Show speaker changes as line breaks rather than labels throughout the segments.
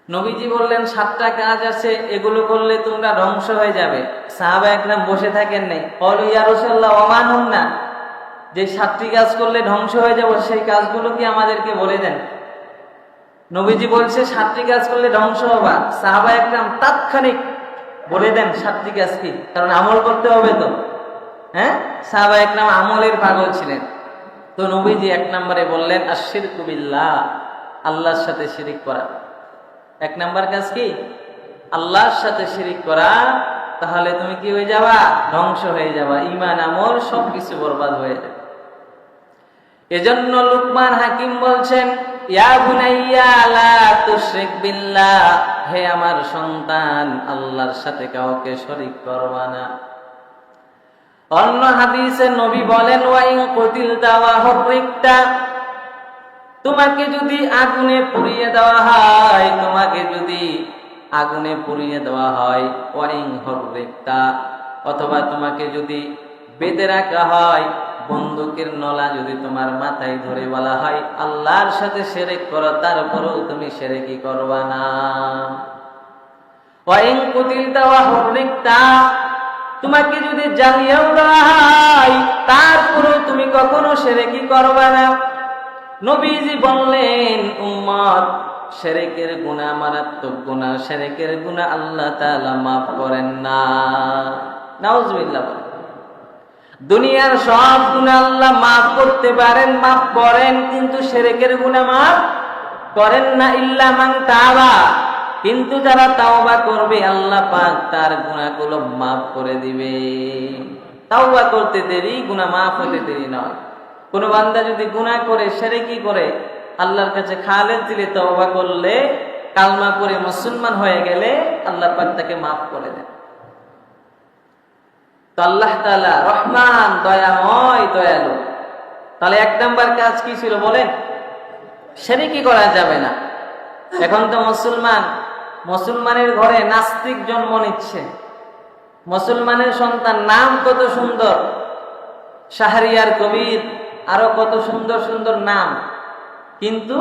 নবীজি বললেন 7টা কাজ আছে, এগুলো করলে তোমরা ধ্বংস হয়ে যাবে। সাহাবা একরাম বসে থাকেন নাই, ক্বালু ইয়া রাসূলুল্লাহ ওয়া মা হুন্না, যে 7টি কাজ করলে ধ্বংস হয়ে যাব সেই কাজগুলো কি আমাদেরকে বলে দেন। নবীজি বলছে 7টি কাজ করলে ধ্বংস হবা, সাহাবা একরাম তাৎক্ষণিক বলে দেন 7টি কাজ কি, কারণ আমল করতে হবে তো। হ্যাঁ, সাহাবা একরাম আমলের পাগল ছিলেন। তো নবীজি 1 নম্বরে বললেন আশশিরকু বিল্লাহ, আল্লাহর সাথে শিরিক করা। 1 নম্বর কাজ কি? আল্লাহর সাথে শিরিক করা। তাহলে তুমি কি হয়ে যাবা? ধ্বংস হয়ে যাবা, ঈমান আমল সবকিছু বরবাদ হয়ে যাবে। এজন্য লুকমান হাকিম বলছেন, ইয়া বুনাইয়া লা তুশরিক বিল্লাহ, হে আমার সন্তান, আল্লাহর সাথে কাউকে শরীক করবা না। অন্য হাদিসে নবী বলেন, ওয়া ইন কুতিলতা ওয়া হুররিকতা, তোমাকে যদি আগুনে পুড়িয়ে দেওয়া হয়, তোমাকে যদি আগুনে পুড়িয়ে দেওয়া হয়, ওয়া ইন হুররিকতা, অথবা তোমাকে যদি বেঁধে রাখা হয়, বন্দুকের নলা যদি তোমার মাথায় ধরে বলা হয় আল্লাহর সাথে শিরক করো, তারপরেও তুমি শিরকি করবা না। ওয়া ইন কুতিলতা ওয়া হুররিকতা, তোমাকে যদি জ্বালিয়েও দেওয়া হয়, তারপরেও তুমি কখনো শিরকি করবা না। নবীজি বললেন, উম্মত, শিরকের গুনাহ মারাত্মক গুনাহ, শিরকের গুনাহ আল্লাহ তাআলা মাফ করেন না। নাউজুবিল্লাহ। দুনিয়ার সব গুনাহ আল্লাহ মাফ করতে পারেন, মাফ করেন, কিন্তু শিরকের গুনাহ মাফ করেন না। ইল্লা মান তাওবা, কিন্তু যারা তাওবা করবে আল্লাহ পাক তার গুনাহগুলো মাফ করে দিবে। তাওবা করতে দেরি, গুনাহ মাফ হতে দেরি নয়। কোন বান্দা যদি গুনাহ করে, শিরকি করে, আল্লাহর কাছে খালেস দিলে, তওবা করলে, কালমা পড়ে মুসলমান হয়ে গেলে আল্লাহ পাক তাকে মাফ করে দেন। তো আল্লাহ তাআলা রহমান, দয়াময়, দয়ালু। তাহলে 1 নাম্বার কাজ কি ছিল বলেন? শিরকি করা যাবে না। এখন তো মুসলমানের ঘরে নাস্তিক জন্ম নিচ্ছে। মুসলমানের সন্তান, নাম কত সুন্দর, শাহরিয়ার, কবির, আরো কত সুন্দর সুন্দর নাম, কিন্তু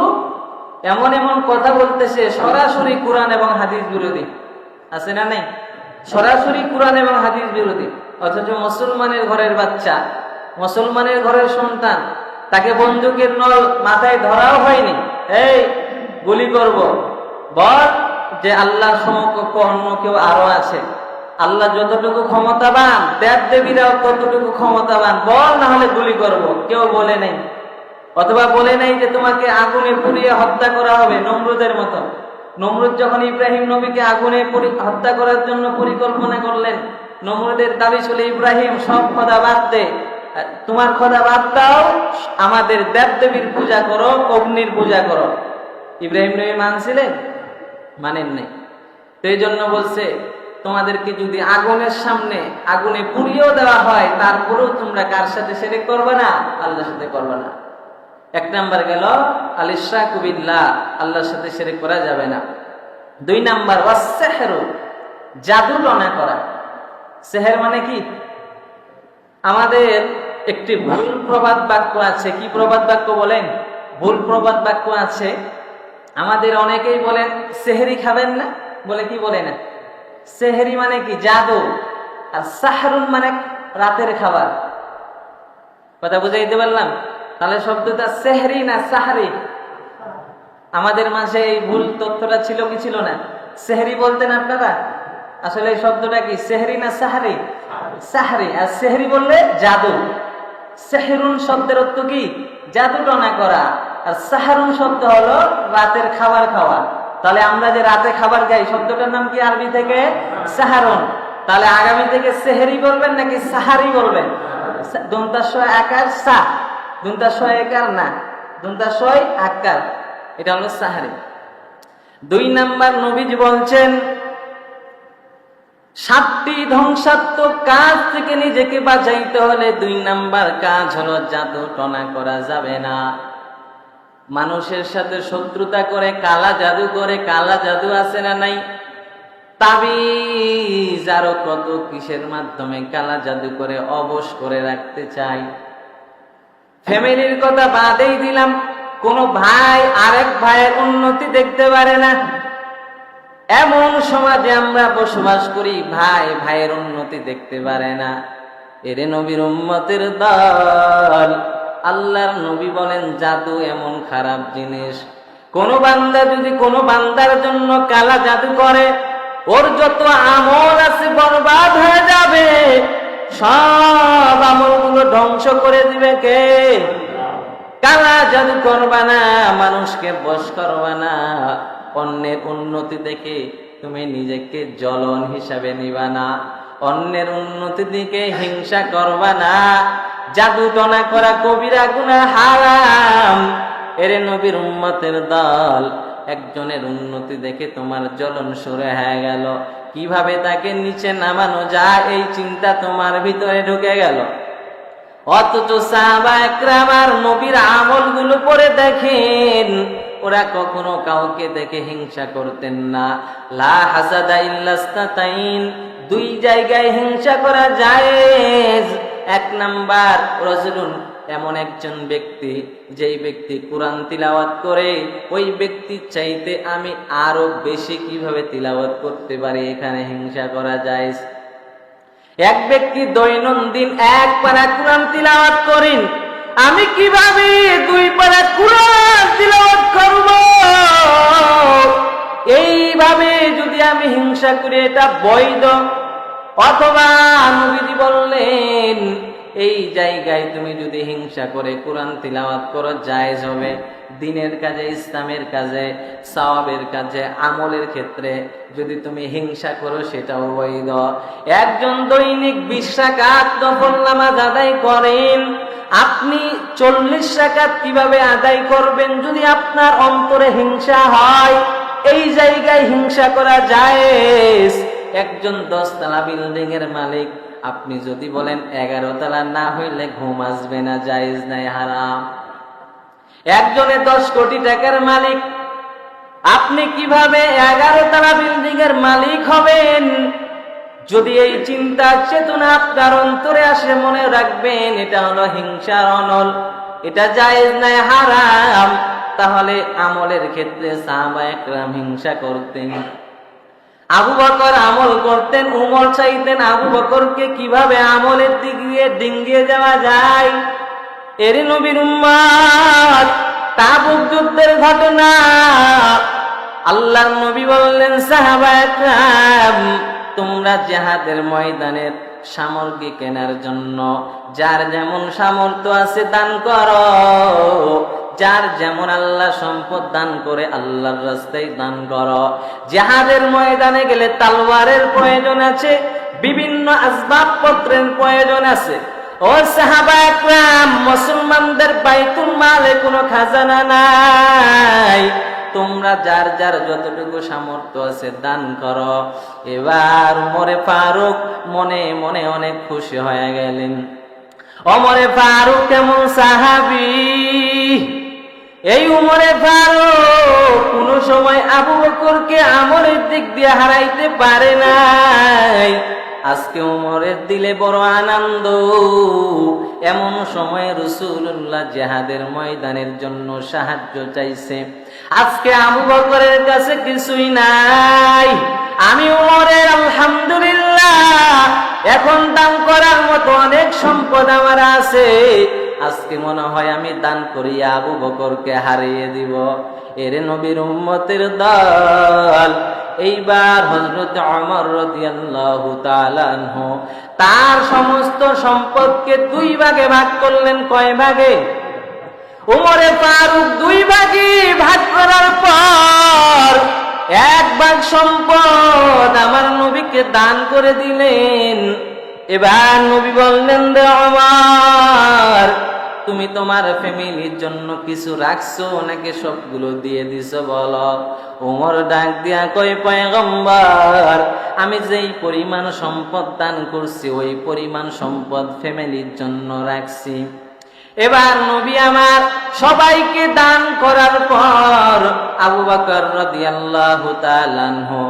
এমন এমন কথা বলতেছে সরাসরি কোরআন এবং হাদিস বিরোধী। আছে না নাই? সরাসরি কোরআন এবং হাদিস বিরোধী। অথচ মুসলমানের ঘরের বাচ্চা, মুসলমানের ঘরের সন্তান, তাকে বন্দুকের নল মাথায় ধরাও হয়নি, এই গুলি করব, বল যে আল্লাহ সমকক্ষ অন্য কেউ আরো আছে, আল্লাহ যতটুকু ক্ষমতাবান, দেব দেবীরাও ততটুকু ক্ষমতাবান, বল না হলে গুলি করব। কেউ বলে নাই। অথবা বলে নাই যে তোমাকে আগুনে পুড়িয়ে হত্যা করা হবে, নমরুদের মতো। নমরুদ যখন ইব্রাহিম নবীকে আগুনে হত্যা করার জন্য পরিকল্পনা করলেন, নমরুদের দাবি ছিল, ইব্রাহিম সব খোদা বাদ দে, তোমার খোদা বাদ দাও, আমাদের দেব দেবীর পূজা করো, অগ্নির পূজা করো। ইব্রাহিম নবী মানছিলেন? মানেন নাই। তো এই জন্য বলছে, তোমাদেরকে যদি আগুনের সামনে আগুনে পুড়িয়েও দেওয়া হয়, তারপরেও তোমরা কার সাথে শিরক করবে না? আল্লাহর সাথে করবে না। 1 নাম্বার গেল আল ইশরাকু বিল্লাহ, আল্লাহর সাথে শিরক করা যাবে না। 2 নাম্বার ওয়াস-সিহরু, জাদু টনা করা। সিহর মানে কি? আমাদের একটি ভুল প্রবাদ বাক্য আছে। কি প্রবাদ বাক্য বলেন? ভুল প্রবাদ বাক্য আছে। আমাদের অনেকেই বলেন সেহরি খাবেন না, বলে কি বলে না? সেহরি মানে কি? জাদু। আর সাহরুন মানে রাতের খাবার। কথা বুঝাইতে পারলাম? তাহলে শব্দটা সেহরি না সাহরি? আমাদের মাঝে এই ভুল তথ্যটা ছিল কি ছিল না? সেহরি বলতেন আপনারা, আসলে এই শব্দটা কি সেহরি না সাহরি? সাহরি। আর সেহরি বললে জাদু। সেহরুন শব্দের অর্থ কি? জাদু টনা করা। আর সাহারুন শব্দ হলো রাতের খাবার খাওয়া। তাহলে আমরা যে রাতে খাবার খাই, শব্দটার নাম কি আরবি থেকে? সাহারুন। তাহলে আগামী থেকে সেহরি বলবেন নাকি সাহারি বলবেন? দন্তাশয় আকার সা, দন্তাশয় একার না, দন্তাশয় আকার, এটা হলো সাহারি। 2 নাম্বার নবীজি বলছেন, 7টি ধ্বংসাত্মক কাজ থেকে নিজেকে বাঁচাইতে হলে 2 নাম্বার কাজ হলো জাদু টনা করা যাবে না। মানুষের সাথে শত্রুতা করে, কালা জাদু করে, কালা জাদু আছে না নাই? তাবিজ আরো কত কিসের মাধ্যমে কালা জাদু করে অবশ করে রাখতে চাই। ফ্যামিলির কথা বাদেই দিলাম, কোন ভাই আরেক ভাইয়ের উন্নতি দেখতে পারে না। এমন সমাজে আমরা বসবাস করি, ভাই ভাইয়ের উন্নতি দেখতে পারে না। এরে নবীর উম্মতের দল, আল্লাহর নবী বলেন জাদু এমন খারাপ জিনিস, কোন বান্দা যদি কোন বান্দার জন্য কালা জাদু করে, ওর যত আমল আছে বরবাদ হয়ে যাবে, সব আমলগুলো ধ্বংস করে দিবে কে? কালা জাদু করবা না, মানুষকে বশ করবা না, অন্যের উন্নতি দেখে তুমি নিজেকে জ্বলন হিসাবে নিবা না, অন্যের উন্নতি দিকে হিংসা করবা না। জাদু টনা করা কবিরা গুনাহ, হারাম। এরে নবীর উম্মতের দল, একজনের উন্নতি দেখে তোমার জ্বলন শুরু হয়ে গেল, কিভাবে তাকে নিচে নামানো যায় এই চিন্তা তোমার ভিতরে ঢুকে গেল। অথচ সাহাবা একরাম আর নবীর আমলগুলো পড়ে দেখেন, ওরা কখনো কাউকে দেখে হিংসা করতেন না। লা হাসাদা ইল্লা ইসনাতাইন, দুই জায়গায় হিংসা করা জায়েজ। এক নাম্বার, রাজুলুন, এমন একজন ব্যক্তি, যেই ব্যক্তি কোরআন তিলাওয়াত করে, ওই ব্যক্তির চাইতে আমি আরো বেশি কিভাবে তিলাওয়াত করতে পারি, এখানে হিংসা করা জায়েজ। এক ব্যক্তি দৈনন্দিন এক পারা কোরআন তিলাওয়াত করেন, আমি কিভাবে 2 পারা কোরআন তিলাওয়াত করব, এইভাবে যদি আমি হিংসা করি এটা বৈধ। অথবা নবীজি বললেন, এই জায়গায় তুমি যদি হিংসা করে কোরআন তিলাওয়াত করো জায়েজ হবে। দিনের কাজে, ইসলামের কাজে, সওয়াবের কাজে, আমলের ক্ষেত্রে যদি তুমি হিংসা করো সেটাও বৈধ। একজন দৈনিক 20 রাকাত নফল নামাজ আদায় করেন, আপনি 40 রাকাত কিভাবে আদায় করবেন যদি আপনার অন্তরে হিংসা হয়? এই জায়গায় হিংসা করা জায়েজ। একজন 10 তলা বিল্ডিং এর মালিক, আপনি যদি বলেন 11 তলা না হইলে ঘুম আসবে না, জায়েজ নাই, হারাম। একজনে 10 কোটি টাকার মালিক, আপনি কিভাবে 11 তলা বিল্ডিং এর মালিক হবেন? যদি এই চিন্তা চেতনা আপনার অন্তরে আসে, মনে রাখবেন এটা হলো হিংসার অনল, এটা জায়েজ নাই, হারাম। তাহলে আমলের ক্ষেত্রে সাহাবা একরাম হিংসা করতেন। আবু বকর আমল করতেন, উমর চাইতেন আবু বকরকে কিভাবে আমলের দিক দিয়ে ডিঙ্গিয়ে যাওয়া যায়। এর নবীর উম্মত, তাবুক যুদ্ধের ঘটনা, আল্লাহর নবী বললেন সাহাবা একরাম, তোমরা জিহাদের ময়দানের সামগ্রী কেনার জন্য যার যেমন সামর্থ্য আছে দান করো, যার যেমন আল্লাহ সম্পদ দান করে আল্লাহর রাস্তায় দান করো। জিহাদের ময়দানে গেলে তলোয়ারের প্রয়োজন আছে, বিভিন্ন আসবাবপত্রের প্রয়োজন আছে। ও সাহাবা একরাম, মুসলমানদের বাইতুল মালে কোনো খাজানা নাই, তোমরা যার যার যতটুকু সামর্থ্য আছে দান করো। এবার ওমরে ফারুক মনে মনে অনেক খুশি হয়ে গেলেন। ওমরে ফারুক কেমন সাহাবী! এই ওমরে ফারুক কোন সময় আবু বকরকে আমলের দিক দিয়ে হারাইতে পারে নাই। আজকে ওমরের দিলে বড় আনন্দ। এমন সময় রাসূলুল্লাহ জিহাদের ময়দানের জন্য সাহায্য চাইছে। আজকে আবু বকরের কাছে কিছুই নাই, আমি ওমরের আলহামদুলিল্লাহ এখন দান করার মতো অনেক সম্পদ আমার আছে। আজকে মনে হয় আমি দান করিয়া আবু বকরকে হারিয়ে দিব। এর নবীর উম্মতের দল, এইবার হযরত ওমর রাদিয়াল্লাহু তাআলা আনহু তার সমস্ত সম্পদকে 2 ভাগে ভাগ করলেন। কয় ভাগে? ওমরে ফারুক 2 ভাগে ভাগ করার পর 1 ভাগ সম্পদ আমার নবীকে দান করে দিলেন। এবার নবী বললেন, রে ওমর, তুমি তোমার ফ্যামিলির জন্য কিছু রাখছো নাকি সবগুলো দিয়ে দিছো বলো? ওমর ডাক দিয়া কয়, পয়গম্বর, আমি যেই পরিমাণ সম্পদ দান করছি ওই পরিমাণ সম্পদ ফ্যামিলির জন্য রাখছি। এবার নবী আমার সবাইকে দান করার পর আবু বকর রাদিয়াল্লাহু তাআলা আনহু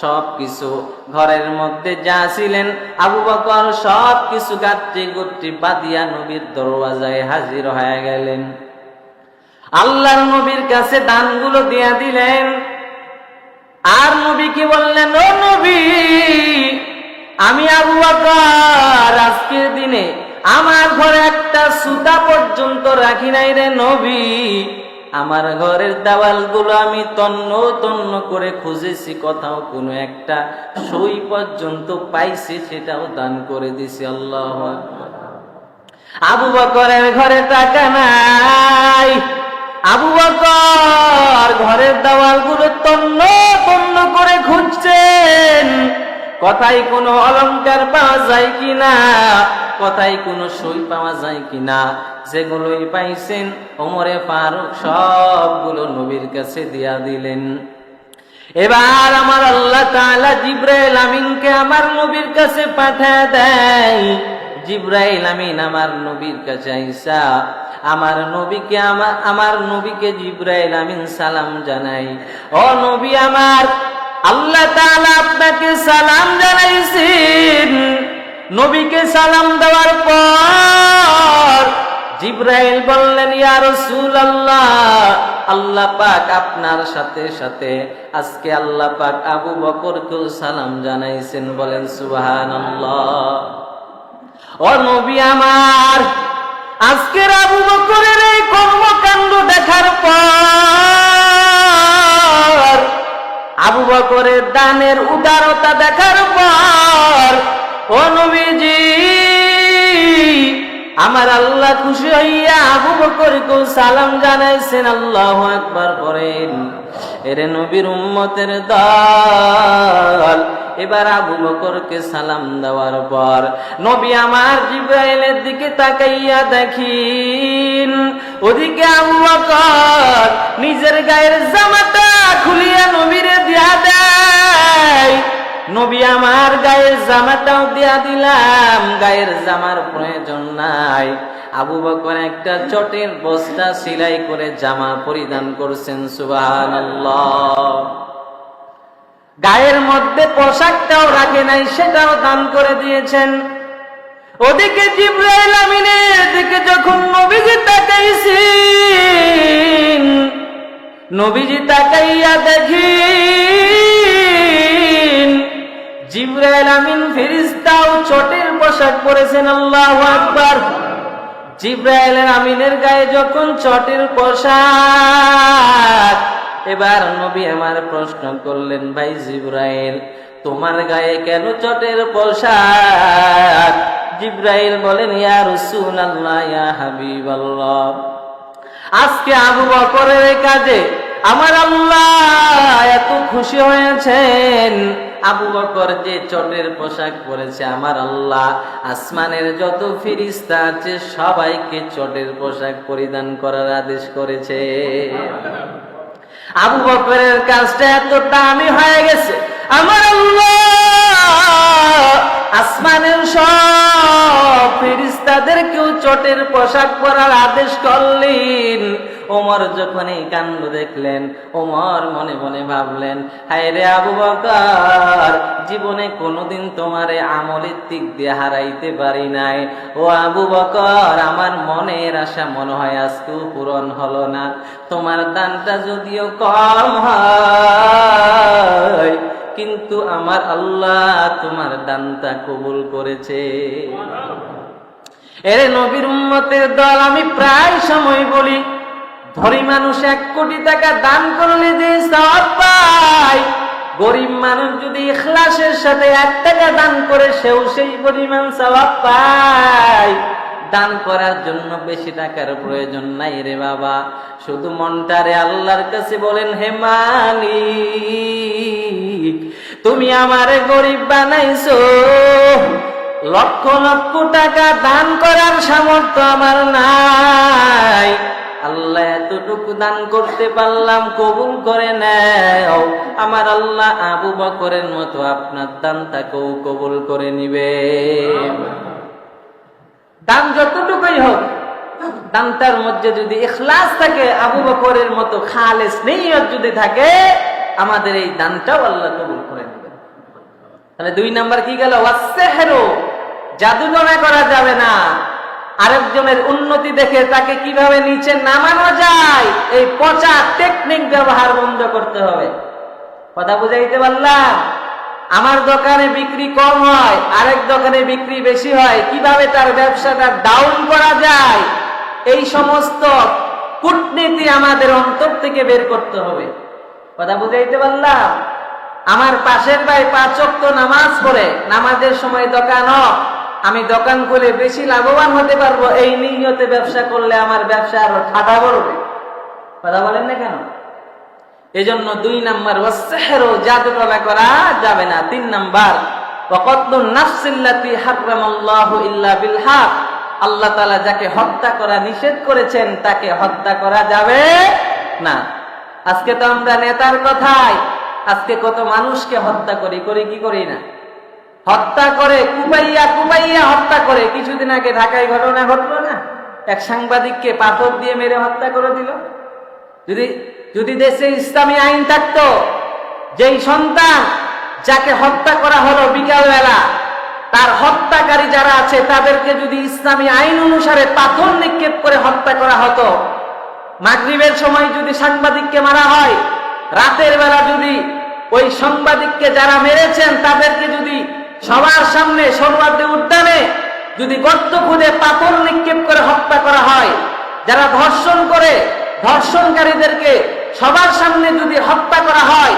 সবকিছু ঘরের মধ্যে যা ছিলেন আবু বকর সবকিছু গাত্রি গুত্রি বাদিয়া নবীর দরওয়াজায় হাজির হয়ে গেলেন। আল্লাহর নবীর কাছে দানগুলো দিয়া দিলেন। আর নবী নবীকে বললেন, ও নবী, আমি আবু বকর আজকের দিনে আমার ঘরে একটা সুতা পর্যন্ত রাখি নাই রে নবী। আমার ঘরের দেওয়ালগুলো আমি তন্ন তন্ন করে খুঁজেছি, কোথাও কোনো একটা সই পর্যন্ত পাইছি, সেটাও দান করে দিছি। আল্লাহু আকবার। আবু বকরের ঘরে টাকা নাই, আবু বকর ঘরের দেওয়ালগুলো তন্ন তন্ন করে খুঁজছেন, কোথায় কোনো অলংকার পাওয়া যায় কিনা, কোথায় কোনো সই পাওয়া যায় কিনা। যেগুলোই পাইছেন ওমরে ফারুক সবগুলো নবীর কাছে দিয়া দিলেন। এবার আমার আল্লাহ তাআলা জিবরাইল আমিনকে আমার নবীর কাছে পাঠিয়ে দেয়। জিবরাইল আমিন আমার নবীর কাছে আইসা আমার নবীকে জিবরাইল আমিন সালাম জানাই, ও নবী আমার, আল্লাহ তাআলা আপনাকে সালাম জানাইছেন। নবীকে সালাম দেওয়ার পর জিবরাইল বললেন, ইয়া রাসূলুল্লাহ, আল্লাহ পাক আপনার সাথে সাথে আজকে আল্লাহ পাক আবু বকরকেও সালাম জানাইছেন। বলেন সুবহানাল্লাহ। ও নবী আমার, আজকের আবু বকরের এই কর্মকাণ্ড দেখার পর, আবু বকরের দানের উদারতা দেখার পর, ও নবীজি, আমার আল্লাহ খুশি হইয়া আবু বকরকে সালাম জানাইছেন। আল্লাহু আকবার পড়েন। এরে নবীর উম্মতের দল, এবার আবু বকরকে সালাম দেওয়ার পর নবী আমার জিবরাইলের দিকে তাকাইয়া দেখিন, ওদিকে আবু বকর নিজের গায়ের জামাটা খুলিয়া নবীরে দিয়া দেয়। নবী আমার গায়ের জামাটাও দিয়া দিলাম, গায়ের জামার প্রয়োজন নাই। আবু বকর একটা চটের বস্তা সেলাই করে জামা পরিধান করছেন। সুবহানাল্লাহ। গায়ের মধ্যে পোশাকটাও রাখে নাই, সেটাও দান করে দিয়েছেন। ওদিকে জিবরাইল আমিনের দিকে যখন নবীজি তাকাইছেন, নবীজি তাকাইয়া দেখেন জিবরাইল আমিন ফেরেশতাও চটের পোশাক পরেছেন। আল্লাহু আকবার। জিবরাইল আমিনের গায়ে যখন চটের পোশাক, এবার নবী আমার প্রশ্ন করলেন, ভাই জিবরাইল, তোমার গায়ে কেন চটের পোশাক? জিবরাইল বলেন, ইয়া রাসূলুল্লাহ, ইয়া হাবিবাল্লাহ, আজকে আবু বকরের কাজে আমার আল্লাহ এত খুশি হয়েছেন। আবু বকর যে চটের পোশাক পরেছে, আমার আল্লাহ আসমানের যত ফেরেশতা আছে সবাইকে চটের পোশাক পরিধান করার আদেশ করেছে। আবু বকরের কাজটা এত দামি হয়ে গেছে, আমার আল্লাহ আসমানের সব ফেরেশতাদেরকেও চটের পোশাক পরার আদেশ করলেন। ওমর যখন এই কাণ্ড দেখলেন, ওমর মনে মনে ভাবলেন, হায় রে আবু বকর, জীবনে কোনোদিন তোমারে আমলের দিক দিয়ে হারাইতে পারি নাই। ও আবু বকর, আমার মনের আশা মনে হয় আজকেও পূরণ হলো না। তোমার দানটা যদিও কম হয়, কিন্তু আমার আল্লাহ তোমার দানটা কবুল করেছে। এরে নবীর উম্মতের দল, আমি প্রায় সময় বলি, ধনী মানুষ 1 কোটি টাকা দান করলে যে সওয়াব পায়, গরিব মানুষ যদি ইখলাসের সাথে 1 টাকা দান করে সেও সেই পরিমাণ সওয়াব পায়। দান করার জন্য বেশি টাকার প্রয়োজন নাই রে বাবা, শুধু মনটারে আল্লাহর কাছে বলেন, হে মালিক, তুমি আমারে গরিব বানাইছো, লক্ষ লক্ষ টাকা দান করার সামর্থ্য আমার নাই, আল্লাহ এতটুকু দান করতে পারলাম, কবুল করে নাও। আমার আল্লাহ আবু বকরের মতো আপনার দানটাকেও কবুল করে নিবে। দান যতটুকুই হোক, দানটার মধ্যে যদি ইখলাস থাকে, আবু বকরের মতো খালেস নিয়ত যদি থাকে, আমাদের এই দানটাও আল্লাহ কবুল করে নেবে। তাহলে 2 নাম্বার কি গেল? ওয়াসসিহরু, জাদুটনা করা যাবে না। আরেকজনের উন্নতি দেখে তাকে কিভাবে নিচে নামানো যায়, এই পচা টেকনিক ব্যবহার বন্ধ করতে হবে। কথা বুঝাইতে পারলাম? আমার দোকানে বিক্রি কম হয়, আরেক দোকানে বিক্রি বেশি হয়, কিভাবে তার ব্যবসাটা ডাউন করা যায়, এই সমস্ত কূটনীতি আমাদের অন্তর থেকে বের করতে হবে। কথা বুঝাইতে পারলাম? আমার পাশের ভাই 5 ওয়াক্ত নামাজ পড়ে, নামাজের সময় দোকান অফ, আমি দোকান খুলে বেশি লাভবান হতে পারবো, এই নিয়তে ব্যবসা করলে আমার ব্যবসা আরো ঠাডা পড়বে। কথা বলেন না কেন? এজন্য 2 নাম্বার ওয়াসসিহরু, জাদুটনা করা যাবে না। 3 নাম্বার ওয়াকাতলুন নাফসিল্লাতী হারামাল্লাহু ইল্লা বিল হক, আল্লাহ তাআলা যাকে হত্যা করা নিষেধ করেছেন তাকে হত্যা করা যাবে না। আজকে তো আমরা নেতার কথায় আজকে কত মানুষকে হত্যা করি কি করি না? হত্যা করে, কুপাইয়া হত্যা করে। কিছুদিন আগে ঢাকায় ঘটনা ঘটলো না, এক সাংবাদিককে পাথর দিয়ে মেরে হত্যা করে দিল। যদি দেশে ইসলামী আইন থাকতো, যেই সন্তান যাকে হত্যা করা হলো বিকালবেলা, তার হত্যাকারী যারা আছে তাদেরকে যদি ইসলামী আইন অনুসারে পাথর নিক্ষেপ করে হত্যা করা হতো, মাগরিবের সময় যদি সাংবাদিককে মারা হয়, রাতের বেলা যদি ওই সাংবাদিককে যারা মেরেছেন তাদেরকে যদি সবার সামনে সর্বাগ্রে উদ্যানে যদি গর্ত খুঁজে পাথর নিক্ষেপ করে হত্যা করা হয়, যারা ধর্ষণ করে ধর্ষণকারীদেরকে সবার সামনে যদি হত্যা করা হয়,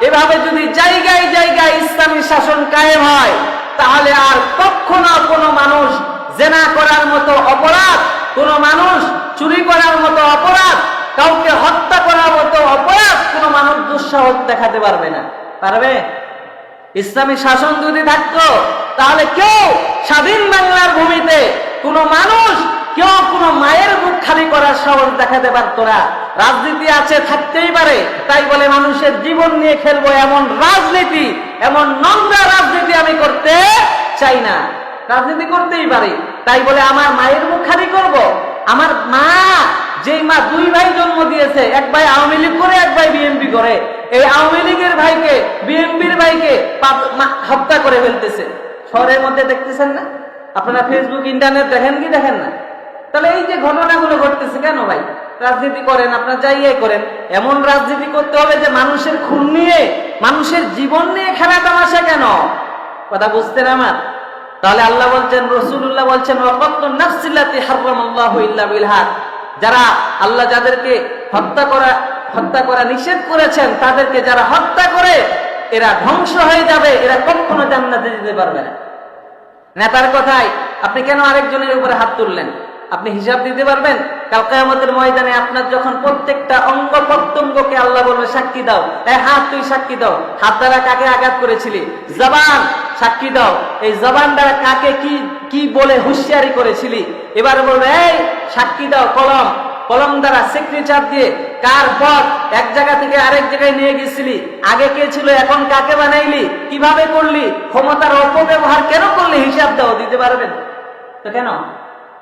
এভাবে যদি জায়গায় জায়গায় ইসলামী শাসন কায়েম হয়, তাহলে আর কখনো কোনো মানুষ জেনা করার মতো অপরাধ, কোনো মানুষ চুরি করার মতো অপরাধ, কাউকে হত্যা করার মতো অপরাধ কোনো মানুষ দুঃসাহস দেখাতে পারবে না। পারবে? ইসলামী শাসন যদি থাকতো তাহলে কেউ স্বাধীন বাংলার ভূমিতে কোনো মানুষ, কেউ কোনো মায়ের বুক খালি করার সাহস দেখাতে পারতো না। রাজনীতি আছে, থাকতেই পারে, তাই বলে মানুষের জীবন নিয়ে খেলবো এমন রাজনীতি, এমন নোংরা রাজনীতি আমি করতে চাই না। রাজনীতি করতেই পারি, তাই বলে আমার মায়ের মুখ খালি করব? আমার মা, যেই মা 2 ভাই জন্ম দিয়েছে, এক ভাই আওয়ামী লীগ করে, এক ভাই বিএনপি করে, এই আওয়ামী লীগের ভাইকে বিএনপির ভাইকে হত্যা করে ফেলতেছে। শহরের মধ্যে দেখতেছেন না আপনারা? ফেসবুক, ইন্টারনেট দেখেন কি দেখেন না? তাহলে এই যে ঘটনাগুলো ঘটতেছে কেন ভাই? রাজনীতি করেন, আপনার যাইয়াই করেন, এমন রাজনীতি করতে হবে যে মানুষের খুন নিয়ে, মানুষের জীবন নিয়ে খেলা তামাশা কেন? কথা বুঝতেন আমার? তাহলে আল্লাহ বলছেন, রাসূলুল্লাহ বলছেন, ওয়াকাতলুন নাফসিল্লাতী হারামাল্লাহু ইল্লা বিল হক, যারা আল্লাহ যাদেরকে হত্যা করা নিষেধ করেছেন তাদেরকে যারা হত্যা করে এরা ধ্বংস হয়ে যাবে, এরা কখনো জান্নাতে যেতে পারবে না। নেতার কথায় আপনি কেন আরেকজনের উপরে হাত তুললেন? আপনি হিসাব দিতে পারবেন? কাল কিয়ামতের ময়দানে আপনার যখন প্রত্যেকটা অঙ্গ প্রত্যঙ্গকে আল্লাহ বলবে সাক্ষী দাও, এই হাত তুই সাক্ষী দাও, হাত দ্বারা কাকে আঘাত করেছিলি, জবান সাক্ষী দাও, এই জবান দ্বারা কাকে কি বলে হুঁশিয়ারি করেছিলি, এবার বলবে এই সাক্ষী দাও, কলম দ্বারা সিগনেচার দিয়ে কার পথ এক জায়গা থেকে আরেক জায়গায় নিয়ে গেছিলি, আগে কে ছিল, এখন কাকে বানাইলি, কিভাবে করলি, ক্ষমতার অপব্যবহার কেন করলি, হিসাব দাও। দিতে পারবেন তো? কেন?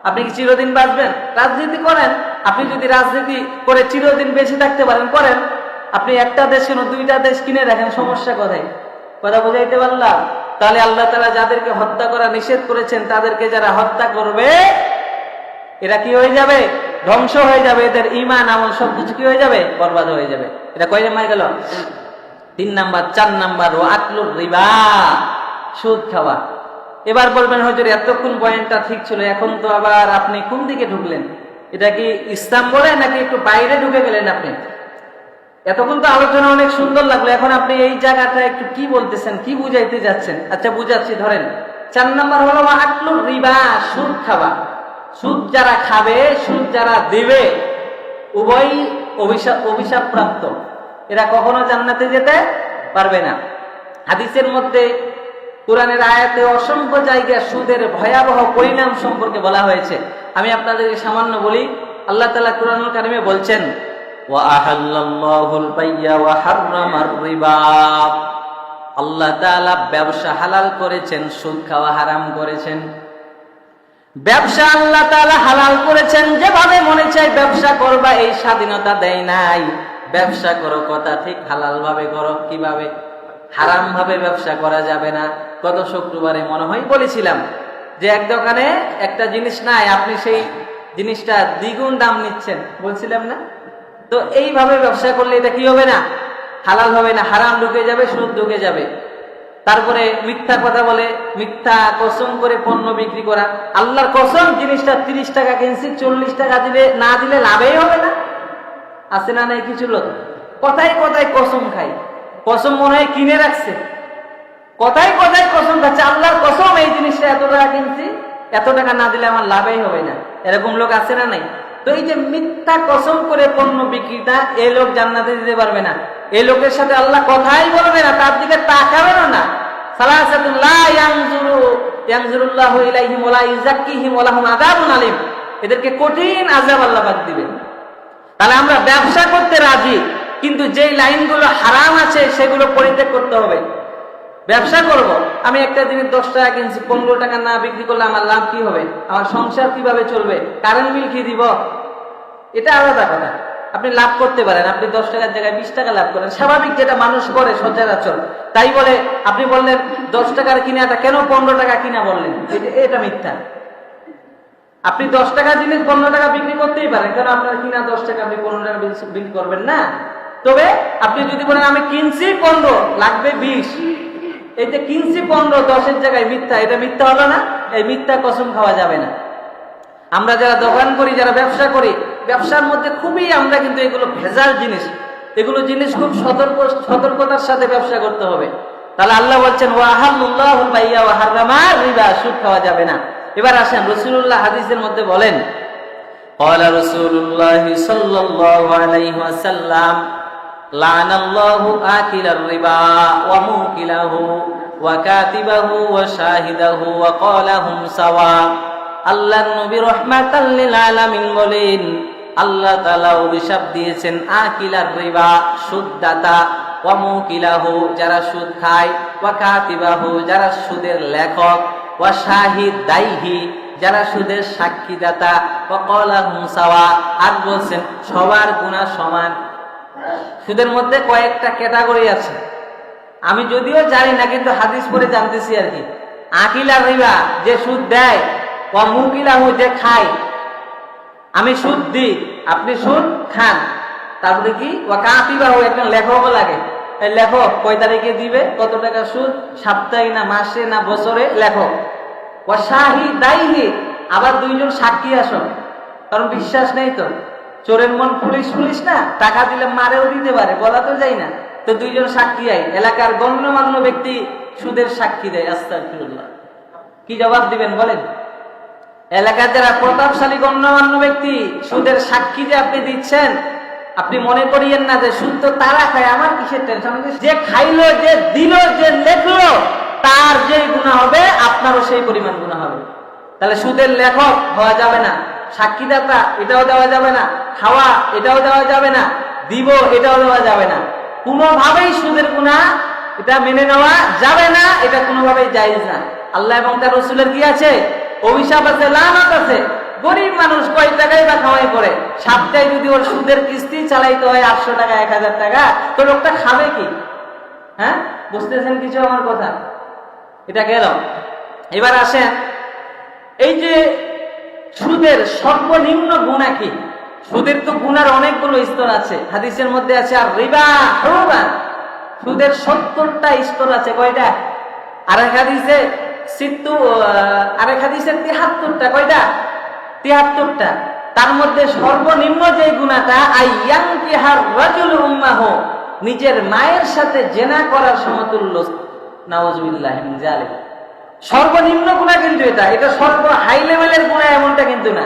আপনি কি চিরদিন বাঁচবেন? রাজনীতি করেন, আপনি যদি রাজনীতি করে চিরদিন বেঁচে থাকতে পারেন করেন। আপনি একটা দেশ কেন 2টা দেশ কিনে রাখেন, সমস্যা কোথায়? কথা বুঝাইতে পারলাম? তাহলে আল্লাহ তাআলা যাদেরকে হত্যা করা নিষেধ করেছেন তাদেরকে যারা হত্যা করবে এরা কি হয়ে যাবে? ধ্বংস হয়ে যাবে, এদের ঈমান আমল সবকিছু কি হয়ে যাবে? বরবাদ হয়ে যাবে। এটা কয় নাম্বার গেল? 3 নাম্বার। 4 নাম্বার ওয়া আকলুর রিবা, সুদ খাওয়া। এবার বলবেন হুজুর এতক্ষণ পয়েন্টটা ঠিক ছিল, এখন তো আবার আপনি কোন দিকে ঢুকলেন? এটা কি ইসলাম বলে নাকি একটু বাইরে ঢুকে গেলেন আপনি? এতক্ষণ তো আলোচনা অনেক সুন্দর লাগলো, এখন আপনি এই জায়গাটা একটু কি বলতেছেন, কি বুঝাইতে যাচ্ছেন? আচ্ছা বুঝাচ্ছি, ধরেন 4 নাম্বার হলো আকলুর রিবা, সুদ খাওয়া। সুদ যারা খাবে, সুদ যারা দিবে, উভয় অভিশাপ প্রাপ্ত, এরা কখনো জান্নাতে যেতে পারবে না। হাদিসের মধ্যে, কোরআনের আয়াতে অসংখ্য জায়গায় সুদের ভয়াবহ পরিণাম সম্পর্কে বলা হয়েছে। আমি আপনাদেরকে সামান্য বলি। আল্লাহ তাআলা কোরআনুল কারীমে বলছেন, ওয়া আহাল্লাল্লাহুল বাইয়া ওয়া হাররামার রিবা, আল্লাহ তাআলা ব্যবসা হালাল করেছেন, সুদ খাওয়া হারাম করেছেন। ব্যবসা আল্লাহ তাআলা হালাল করেছেন, যেভাবে মনে চায় ব্যবসা করবা এই স্বাধীনতা দেয় নাই। ব্যবসা করো, কথা ঠিক, হালাল ভাবে করো। কিভাবে? হারাম ভাবে ব্যবসা করা যাবে না। গত শুক্রবারে মনে হয় বলেছিলাম যে এক দোকানে একটা জিনিস নাই, আপনি সেই জিনিসটা দ্বিগুণ দাম নিচ্ছেন, বলছিলাম না? তো এইভাবে ব্যবসা করলে এটা কি হবে না? হালাল হবে না, হারাম ঢুকে যাবে, সুদ ঢুকে যাবে। তারপরে মিথ্যা কথা বলে, মিথ্যা কসম করে পণ্য বিক্রি করা। আল্লাহর কসম, জিনিসটা 30 টাকা কিনছি, 40 টাকা দিলে না দিলে লাভই হবে না। আছে না নাই কিছু লোক কথায় কথায় কসম খায়, কসম মনে হয় কিনে রাখছে, কথায় কথায় কসম খাচ্ছে, আল্লাহর কসম এই জিনিসটা এত টাকা কিনছি, এত টাকা না দিলে আমার লাভই হবে না। এরকম লোক আছে না নাই? তো এই যে মিথ্যা কসম করে পণ্য বিক্রিটা, এই লোক জান্নাতে দিতে পারবে না। এই লোকের সাথে আল্লাহ কথাই বলবে না, তার দিকে তাকাবেনও না। সালাসাতুন লা ইয়ানজুরুল্লাহু ইলাইহিম ওয়া লা ইউযাক্কিহিম ওয়া লাহুম আযাবুন আলীম। এদেরকে কঠিন আযাব আল্লাহ পাক দিবেন। তাহলে আমরা ব্যবসা করতে রাজি, কিন্তু যেই লাইনগুলো হারাম আছে সেগুলো পরিত্যাগ করতে হবে। ব্যবসা করব, আমি একটা দিনে 10 টাকা কিনছি, 15 টাকা না বিক্রি করলে আমার লাভ কি হবে? আমার সংসার কিভাবে চলবে? কারেন্ট বিল কি দিব? এটা আলাদা কথা। আপনি লাভ করতে পারেন, আপনি 10 টাকার জায়গায় 20 টাকা লাভ করেন, স্বাভাবিক, যেটা মানুষ করে সচরাচর। তাই বলে আপনি বললেন 10 টাকার কিনাটা কেন 15 টাকা কিনা বললেন, এটা মিথ্যা। আপনি 10 টাকা জিনিস 15 টাকা বিক্রি করতেই পারেন, কারণ আপনার কিনা 10 টাকা, আপনি 15 টাকা বিক্রি করবেন না। তবে আপনি যদি বলেন আমি কিনছি 15, লাগবে 20, এই যে কিনছি 15, 10-এর জায়গায় মিথ্যা, এটা মিথ্যা হলো না? এই মিথ্যা কসম খাওয়া যাবে না। আমরা যারা দোকান করি, যারা ব্যবসা করি, ব্যবসার মধ্যে খুবই আমরা কিন্তু এগুলো ভেজাল জিনিস, এগুলো জিনিস খুব সতর্কতার সাথে ব্যবসা করতে হবে। তাহলে আল্লাহ বলছেন ওয়া আহাল্লাহুল বাইয়া ওয়া হারামার রিবা, সুদ খাওয়া যাবে না। এবার আসেন, রাসূলুল্লাহ হাদিসের মধ্যে বলেন, ক্বালা রাসূলুল্লাহ সাল্লাল্লাহু আলাইহি ওয়াসাল্লাম লানাল্লাহু আকিলার রিবা ওয়া মুকিলাহু ওয়া কাতিবাহু ওয়া শাহিদাহু ওয়া ক্বালাহুম সাওয়া। আল্লাহর নবী রাহমাতাল লিল আলামিন বলেন, আল্লাহ তাআলা অভিশাপ দিয়েছেন আকিলার রিবা, সুদদাতা, ওয়া মুকিলাহু, যারা সুদ খায়, ওয়া কাতিবাহু, যারা সুদের লেখক, ওয়া শাহিদাইহি, যারা সুদের সাক্ষীদাতা, ওয়া ক্বালাহুম সাওয়া, আর বলছেন সবার গুনাহ সমান। সুদের মধ্যে কয়েকটা ক্যাটাগরি আছে, আমি যদিও জানি না, কিন্তু হাদিস পড়ে জানতেছি আর কি। আকিলা রিবা, যে সুদ দেয়, ওয়া মুকিলাহু, যে খায়। আমি সুদ দিই, আপনি সুদ খান। তারপরে কি? ওয়া কাতিবাহু, একজন লেখকও লাগে। এই লেখক কয় তারিখে দিবে, কত টাকা সুদ, সাপ্তাহিক না মাসে না বছরে, লেখক। ওয়া শাহিদাইহি, আবার 2 জন সাক্ষী আসো, কারণ বিশ্বাস নেই তো। চোরের মন পুলিশ না, টাকা দিলে মারেও দিতে পারে, বলা তো যায় না। তো 2 জন সাক্ষী আই, এলাকার গণ্যমান্য ব্যক্তি সুদের সাক্ষী দেয়। আস্তাগফিরুল্লাহ, কি জবাব দিবেন বলেন? এলাকার যারা প্রতাপশালী গণ্যমান্য ব্যক্তি, সুদের সাক্ষী যে আপনি দিচ্ছেন, আপনি মনে করিয়েন না যে সুদ তো তারা খায়, আমার কিসের টেনশন? যে খাইলো, যে দিল, যে লেখলো, তার যে গুনাহ হবে, আপনারও সেই পরিমাণ গুনাহ হবে। তাহলে সুদের লেখক হওয়া যাবে না, সাক্ষীদাতা এটাও দেওয়া যাবে না, খাওয়া এটাও দেওয়া যাবে না, দিব এটাও দেওয়া যাবে না। কোনোভাবেই সুদের গুনাহ এটা মেনে নেওয়া যাবে না, এটা কোনোভাবেই জায়েজ না। আল্লাহ এবং তার রাসূলের কি আছে? অভিশাপ আছে, লানত আছে। গরিব মানুষ কয় টাকায় বা খাওয়াই করে, সপ্তাহে যদি ওর সুদের কিস্তি চালাইতে হয় 800 টাকা 1000 টাকা, তো লোকটা খাবে কি? হ্যাঁ, বুঝতেছেন কিছু আমার কথা? এটা গেল। এবার আসেন, এই যে সুদের সর্বনিম্ন গুনাহ কি? সুদের তো গুনার অনেকগুলো স্তর আছে, হাদিসের মধ্যে আছে আর রিবা হুরুবান, সুদের 70টা স্তর আছে। কয়টা? আরেক হাদিসে 73টা। কয়টা? 73টা। তার মধ্যে সর্বনিম্ন যে গুনাহটা, আইয়ানকিহার রাজুলু উম্মাহু, নিজের মায়ের সাথে জেনা করার সমতুল্য। নাউযুবিল্লাহি মিন যালিক। সর্বনিম্ন গুনাহ কিন্তু এটা সর্ব হাই লেভেলের গুনাহ এমনটা কিন্তু না।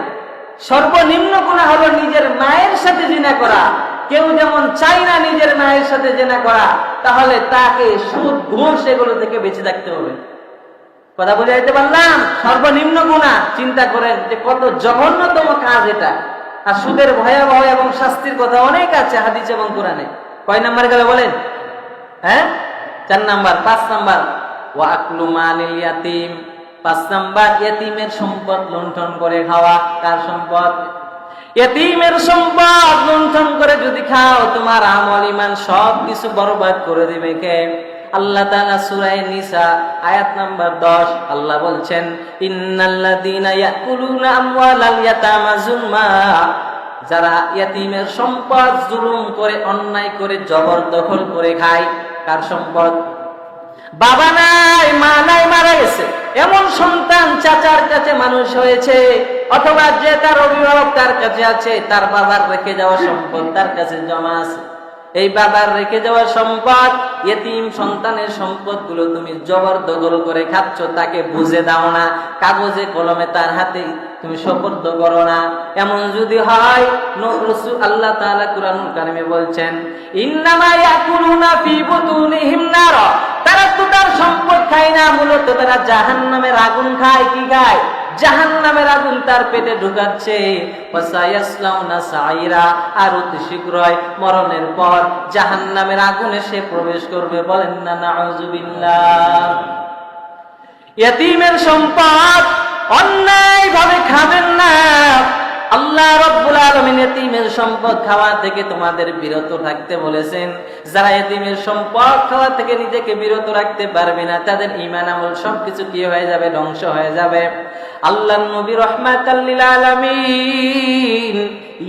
সর্বনিম্ন গুনাহ হলো নিজের মায়ের সাথে জিনা করা। কেউ যেমন চাই না নিজের মায়ের সাথে জিনা করা, তাহলে তাকে সুদ ঘুষ এগুলো থেকে বেঁচে থাকতে হবে। কথা বুঝাইতে পারলাম? সর্বনিম্ন গুনাহ, চিন্তা করেন যে কত জঘন্যতম কাজ এটা। আর সুদের ভয়াবহ এবং শাস্তির কথা অনেক আছে হাদিস এবং কোরআনে। কয় নাম্বার গেল বলেন? হ্যাঁ, 4 নাম্বার। 5 নাম্বার ওয়া আকলু মালিল ইয়াতিম, 5 নাম্বার ইয়াতিমের সম্পদ লুণ্ঠন করে খাওয়া। কার সম্পদ? ইয়াতিমের সম্পদ লুণ্ঠন করে যদি খাও, তোমার আমল ইমান সব কিছু বরবাদ করে দিবে কে? আল্লাহ তাআলা সূরা নিসা আয়াত নাম্বার 10 আল্লাহ বলছেন, ইন্নাল্লাযীনা ইয়াকুলুনা আমওয়ালাল ইয়াতামা যুলমা, যারা ইয়াতীমের সম্পদ জুলুম করে, অন্যায় করে, জবরদখল করে খায়। কার সম্পদ? বাবা নাই, মা নাই, মারা গেছে এমন সন্তান চাচার কাছে মানুষ হয়েছে, অথবা যে তার অভিভাবক তার কাছে আছে, তার বাবার রেখে যাওয়া সম্পদ তার কাছে জমা আছে। এই বাবার রেখে যাওয়া সম্পদ, ইয়েতিম সন্তানের সম্পদ গুলো তুমি জবরদখল করে খাচ্ছ, তাকে বুঝে দাও না, কাগজে কলমে তার হাতে তুমি সুপর্দ করো না। এমন যদি হয়, রাসূল আল্লাহ তাআলা কুরআনুল কারীমে বলছেন, ইন্নামা ইয়াকুলুনা ফি বুতুনিহিম নার, তারা তো তার সম্পদ খায় না, মূলত তারা জাহান্নামের আগুন খায়। কি খায়? জাহান্নামের আগুন তার পেটে ঢুকাচ্ছে। ওয়াসায়াসলাউনা সাইরা, আর অতি শীঘ্রই মরণের পর জাহান্নামের আগুনে সে প্রবেশ করবে। বলেন না নাউযুবিল্লাহ। ইয়াতীমের সম্পদ অন্যায়ভাবে খাবেন না। আল্লাহ রাব্বুল আলামিন ইয়াতীমের সম্পদ খাওয়া থেকে তোমাদের বিরত থাকতে বলেছেন। যারা ইয়াতীমের সম্পদ খাওয়া থেকে নিজেকে বিরত রাখতে পারবে না, তাদের ঈমান আমল সবকিছু কি হয়ে যাবে? ধ্বংস হয়ে যাবে। আল্লাহর নবী রাহমাতাল লিল আলামিন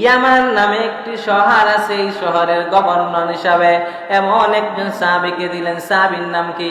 ইয়ামান নামে একটি শহর আছে, এই শহরের গভর্নর হিসাবে এমন একজন সাহাবীকে দিলেন। সাহাবীর নাম কি?